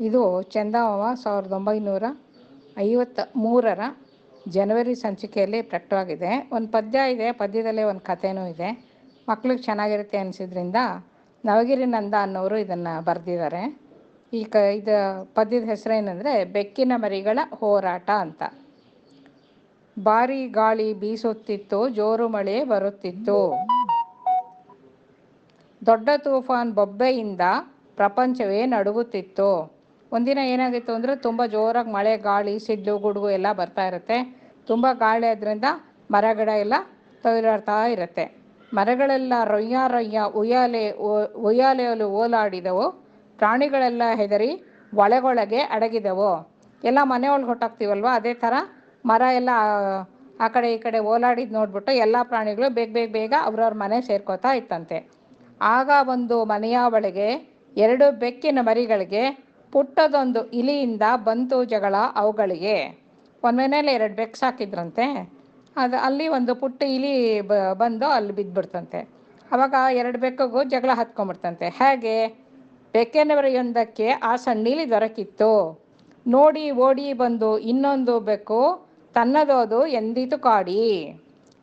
ಇದು ಚಂದಮಾಮ 1953ರ ಜನವರಿ ಸಂಚಿಕೆಯಲ್ಲಿ ಪ್ರಕಟವಾಗಿದೆ. ಒಂದು ಪದ್ಯ ಇದೆ, ಪದ್ಯದಲ್ಲೇ ಒಂದು ಕಥೆನೂ ಇದೆ. ಮಕ್ಳಿಗೆ ಚೆನ್ನಾಗಿರುತ್ತೆ ಅನಿಸಿದ್ರಿಂದ ನವಗಿರಿ ನಂದ ಅನ್ನೋರು ಇದನ್ನು ಬರೆದಿದ್ದಾರೆ. ಇದು ಪದ್ಯದ ಹೆಸರೇನೆಂದರೆ ಬೆಕ್ಕಿನ ಮರಿಗಳ ಹೋರಾಟ ಅಂತ. ಭಾರಿ ಗಾಳಿ ಬೀಸುತ್ತಿತ್ತು, ಜೋರು ಮಳೆ ಬರುತ್ತಿತ್ತು. ದೊಡ್ಡ ತೂಫಾನ್ ಬೊಬ್ಬೆಯಿಂದ ಪ್ರಪಂಚವೇ ನಡುಗುತ್ತಿತ್ತು. ಒಂದಿನ ಏನಾಗಿತ್ತು ಅಂದರೆ ತುಂಬ ಜೋರಾಗಿ ಮಳೆ, ಗಾಳಿ, ಸಿಡ್ಲು, ಗುಡುಗು ಎಲ್ಲ ಬರ್ತಾ ಇರುತ್ತೆ. ತುಂಬ ಗಾಳಿ ಆದ್ದರಿಂದ ಮರಗಿಡ ಎಲ್ಲ ತೊಯ್ಲಾಡ್ತಾ ಇರುತ್ತೆ. ಮರಗಳೆಲ್ಲ ರೊಯ್ಯ ರೊಯ್ಯ ಉಯ್ಯಾಲೆಯಲ್ಲಿ ಓಲಾಡಿದವು. ಪ್ರಾಣಿಗಳೆಲ್ಲ ಹೆದರಿ ಒಳಗೊಳಗೆ ಅಡಗಿದವು. ಎಲ್ಲ ಮನೆ ಒಳಗೆ ಹೊಟ್ಟಾಗ್ತೀವಲ್ವ, ಅದೇ ಥರ ಮರ ಎಲ್ಲ ಆ ಕಡೆ ಈ ಕಡೆ ಓಲಾಡಿದ್ದು ನೋಡ್ಬಿಟ್ಟು ಎಲ್ಲ ಪ್ರಾಣಿಗಳು ಬೇಗ ಬೇಗ ಬೇಗ ಅವ್ರವ್ರ ಮನೆ ಸೇರ್ಕೋತಾ ಇತ್ತಂತೆ. ಆಗ ಒಂದು ಮನೆಯ ಒಳಗೆ 2 ಬೆಕ್ಕಿನ ಮರಿಗಳಿಗೆ ಪುಟ್ಟದೊಂದು ಇಲಿಯಿಂದ ಬಂತು ಜಗಳ ಅವುಗಳಿಗೆ. ಒಂದು ಮನೇಲಿ 2 ಬೆಕ್ಕು ಸಾಕಿದ್ರಂತೆ. ಅಲ್ಲಿ ಒಂದು ಪುಟ್ಟ ಇಲಿ ಬಂದು ಅಲ್ಲಿ ಬಿದ್ದುಬಿಡ್ತಂತೆ. ಆವಾಗ 2 ಬೆಕ್ಕಿಗೂ ಜಗಳ ಹತ್ಕೊಂಡ್ಬಿಡ್ತಂತೆ. ಹೇಗೆ? ಬೆಕ್ಕಿನ ಮರಿಯೊಂದಕ್ಕೆ ಆ ಸಣ್ಣಿಲಿ ದೊರಕಿತ್ತು. ನೋಡಿ ಓಡಿ ಬಂದು ಇನ್ನೊಂದು ಬೆಕ್ಕು ತನ್ನದೋದು ಎಂದಿತು ಕಾಡಿ.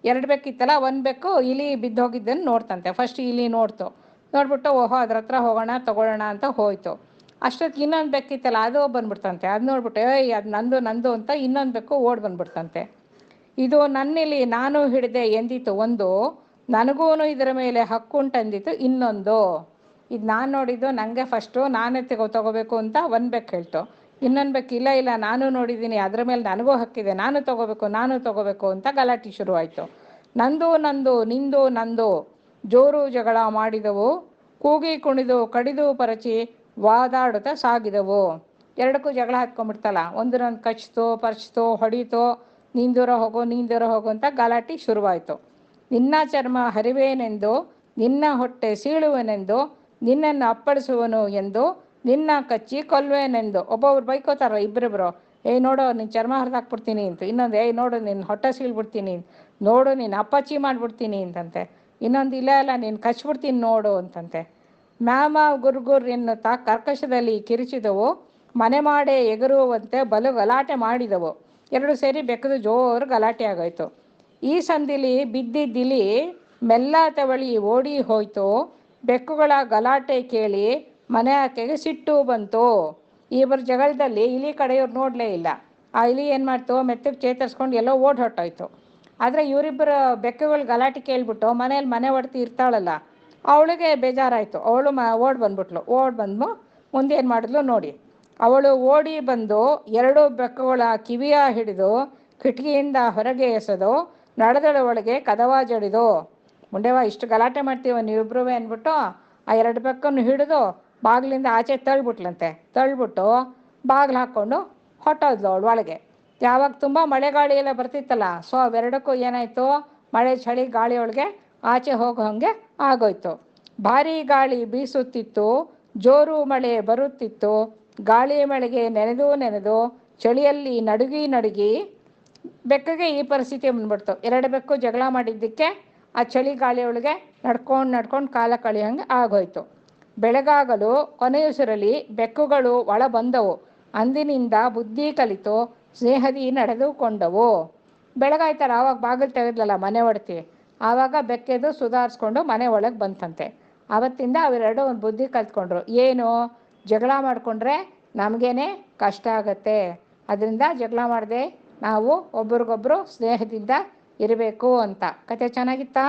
2 ಬೆಕ್ಕಿತ್ತಲ್ಲ, ಒಂದು ಬೆಕ್ಕು ಇಲಿ ಬಿದ್ದೋಗಿದ್ದನ್ನು ನೋಡ್ತಂತೆ. ಫಸ್ಟ್ ಇಲಿ ನೋಡ್ಬಿಟ್ಟು ಓಹೋ ಅದ್ರ ಹತ್ರ ಹೋಗೋಣ ತಗೊಳ್ಳೋಣ ಅಂತ ಹೋಯ್ತು. ಅಷ್ಟೊತ್ತಿಗೆ ಇನ್ನೊಂದು ಬೆಕ್ಕಿತ್ತಲ್ಲ, ಅದು ಬಂದ್ಬಿಡ್ತಂತೆ. ಅದು ನೋಡ್ಬಿಟ್ಟು ಅದು ನಂದು ಅಂತ ಇನ್ನೊಂದು ಬೆಕ್ಕು ಓಡಿ ಬಂದ್ಬಿಡ್ತಂತೆ. ಇದು ನನ್ನಿಲಿ ನಾನು ಹಿಡಿದೆ ಎಂದಿತು ಒಂದು, ನನಗೂ ಇದರ ಮೇಲೆ ಹಕ್ಕುಂಟಂದಿತು ಇನ್ನೊಂದು. ಇದು ನಾನು ನೋಡಿದ್ದು, ನನಗೆ ಫಸ್ಟು ನಾನೇ ತಗೋಬೇಕು ಅಂತ ಒಂದು ಬೆಕ್ಕು ಹೇಳ್ತು. ಇನ್ನೊಂದು ಬೆಕ್ಕು ಇಲ್ಲ ನಾನು ನೋಡಿದ್ದೀನಿ, ಅದರ ಮೇಲೆ ನನಗೂ ಹಕ್ಕಿದೆ, ನಾನು ತಗೋಬೇಕು ಅಂತ ಗಲಾಟೆ ಶುರುವಾಯಿತು. ನಂದು ನಿಂದು ಜೋರು ಜಗಳ ಮಾಡಿದವು. ಕೂಗಿ ಕುಣಿದು ಕಡಿದು ಪರಚಿ ವಾದಾಡುತ್ತಾ ಸಾಗಿದವು. 2ಕ್ಕೂ ಜಗಳ ಹತ್ಕೊಂಡ್ಬಿಡ್ತಲ್ಲ, ಒಂದನ್ನೊಂದು ಕಚ್ಚಿತು ಪರ್ಚಿತು ಹೊಡೀತು. ನೀನು ದೂರ ಹೋಗು ಅಂತ ಗಲಾಟೆ ಶುರುವಾಯಿತು. ನಿನ್ನ ಚರ್ಮ ಹರಿವೇನೆಂದು, ನಿನ್ನ ಹೊಟ್ಟೆ ಸೀಳುವನೆಂದು, ನಿನ್ನನ್ನು ಅಪ್ಪಳಿಸುವನು ಎಂದು, ನಿನ್ನ ಕಚ್ಚಿ ಕೊಲ್ವೇನೆಂದು. ಒಬ್ಬೊಬ್ರು ಬೈಕೋತಾರ, ಇಬ್ಬರಿಬ್ರು. ನೋಡು ನಿನ್ನ ಚರ್ಮ ಹರಿದಾಕ್ಬಿಡ್ತೀನಿ ಅಂತ. ಇನ್ನೊಂದು ನೋಡು ನಿನ್ನ ಹೊಟ್ಟೆ ಸೀಳ್ಬಿಡ್ತೀನಿ, ನೋಡು ನೀನು ಅಪ್ಪಚ್ಚಿ ಮಾಡಿಬಿಡ್ತೀನಿ ಅಂತಂತೆ. ಇನ್ನೊಂದು ಇಲ್ಲ ನೀನು ಕಚ್ಬಿಡ್ತೀನಿ ನೋಡು ಅಂತಂತೆ. ಮ್ಯಾಮ ಗುರ್ಗುರ್ ಎನ್ನುತ್ತಾ ಕರ್ಕಶದಲ್ಲಿ ಕಿರಿಚಿದವು. ಮನೆ ಮಾಡೇ ಎಗರುವಂತೆ ಬಲು ಗಲಾಟೆ ಮಾಡಿದವು. 2 ಸೇರಿ ಬೆಕ್ಕದು ಜೋರು ಗಲಾಟೆ ಆಗೋಯ್ತು. ಈ ಸಂದಿಲಿ ಬಿದ್ದಿದ್ದಿಲಿ ಮೆಲ್ಲ ತವಳಿ ಓಡಿ ಹೋಯ್ತು. ಬೆಕ್ಕುಗಳ ಗಲಾಟೆ ಕೇಳಿ ಮನೆ ಆಕೆಗೆ ಸಿಟ್ಟು ಬಂತು. ಇಬ್ಬರ ಜಗಳದಲ್ಲಿ ಇಲಿ ಕಡೆಯವ್ರು ನೋಡಲೇ ಇಲ್ಲ. ಆ ಇಲಿ ಏನು ಮಾಡ್ತು, ಮೆತ್ತಗೆ ಚೇತರಿಸ್ಕೊಂಡು ಎಲ್ಲೋ ಹೊಟ್ಟೋಯ್ತು. ಆದರೆ ಇವರಿಬ್ಬರ ಬೆಕ್ಕುಗಳು ಗಲಾಟೆ ಕೇಳಿಬಿಟ್ಟು ಮನೇಲಿ ಮನೆ ಒಡ್ತಿ ಇರ್ತಾಳಲ್ಲ, ಅವಳಿಗೆ ಬೇಜಾರಾಯಿತು. ಅವಳು ಓಡಿ ಬಂದು ಮುಂದೆ ಏನು ಮಾಡಿದ್ಲು ನೋಡಿ. ಅವಳು ಓಡಿ ಬಂದು 2 ಬೆಕ್ಕುಗಳ ಕಿವಿಯ ಹಿಡಿದು ಕಿಟಕಿಯಿಂದ ಹೊರಗೆ ಎಸೆದು ನಡೆದಳ ಒಳಗೆ ಕದವ ಜಡಿದು. ಮುಂಡೆವ ಇಷ್ಟು ಗಲಾಟೆ ಮಾಡ್ತೀವ ನೀವಿಬ್ರೂ ಅಂದ್ಬಿಟ್ಟು ಆ 2 ಬೆಕ್ಕನ್ನು ಹಿಡಿದು ಬಾಗಿಲಿಂದ ಆಚೆ ತಳ್ಳಿಬಿಟ್ಟು ಬಾಗಿಲು ಹಾಕ್ಕೊಂಡು ಹೊಟ್ಟೋದ್ಲು ಅವಳು ಒಳಗೆ. ಯಾವಾಗ ತುಂಬ ಮಳೆಗಾಳಿ ಎಲ್ಲ ಬರ್ತಿತ್ತಲ್ಲ, ಸೊ ಅವೆರಡಕ್ಕೂ ಏನಾಯಿತು, ಮಳೆ ಚಳಿ ಗಾಳಿ ಒಳಗೆ ಆಚೆ ಹೋಗೋ ಹಾಗೆ ಆಗೋಯ್ತು. ಭಾರೀ ಗಾಳಿ ಬೀಸುತ್ತಿತ್ತು, ಜೋರು ಮಳೆ ಬರುತ್ತಿತ್ತು. ಗಾಳಿ ಮಳೆಗೆ ನೆನೆದು ಚಳಿಯಲ್ಲಿ ನಡುಗಿ ಬೆಕ್ಕಗೆ ಈ ಪರಿಸ್ಥಿತಿ ಬಂದ್ಬಿಡ್ತು. 2 ಬೆಕ್ಕು ಜಗಳ ಮಾಡಿದ್ದಕ್ಕೆ ಆ ಚಳಿ ಗಾಳಿಯೊಳಗೆ ನಡ್ಕೊಂಡು ಕಾಲ ಕಳೆಯೋಂಗೆ ಆಗೋಯ್ತು. ಬೆಳಗಾಗಲು ಕೊನೆಯುಸಿರಲಿ ಬೆಕ್ಕುಗಳು ಒಳ ಬಂದವು. ಅಂದಿನಿಂದ ಬುದ್ಧಿ ಕಲಿತು ಸ್ನೇಹದಿ ನಡೆದುಕೊಂಡವು. ಬೆಳಗಾಯ್ತಾರೆ, ಆವಾಗ ಬಾಗಿಲು ತೆಗೆದ್ಲಲ್ಲ ಮನೆ ಒಡ್ತಿ, ಆವಾಗ ಬೆಕ್ಕೆದು ಸುಧಾರಿಸ್ಕೊಂಡು ಮನೆ ಒಳಗೆ ಬಂತಂತೆ. ಆವತ್ತಿಂದ ಅವೆರಡು ಒಂದು ಬುದ್ಧಿ ಕಲ್ತ್ಕೊಂಡ್ರು. ಏನು, ಜಗಳ ಮಾಡಿಕೊಂಡ್ರೆ ನಮಗೇನೆ ಕಷ್ಟ ಆಗತ್ತೆ, ಅದರಿಂದ ಜಗಳ ಮಾಡದೆ ನಾವು ಒಬ್ರಿಗೊಬ್ರು ಸ್ನೇಹದಿಂದ ಇರಬೇಕು ಅಂತ. ಕತೆ ಚೆನ್ನಾಗಿತ್ತಾ?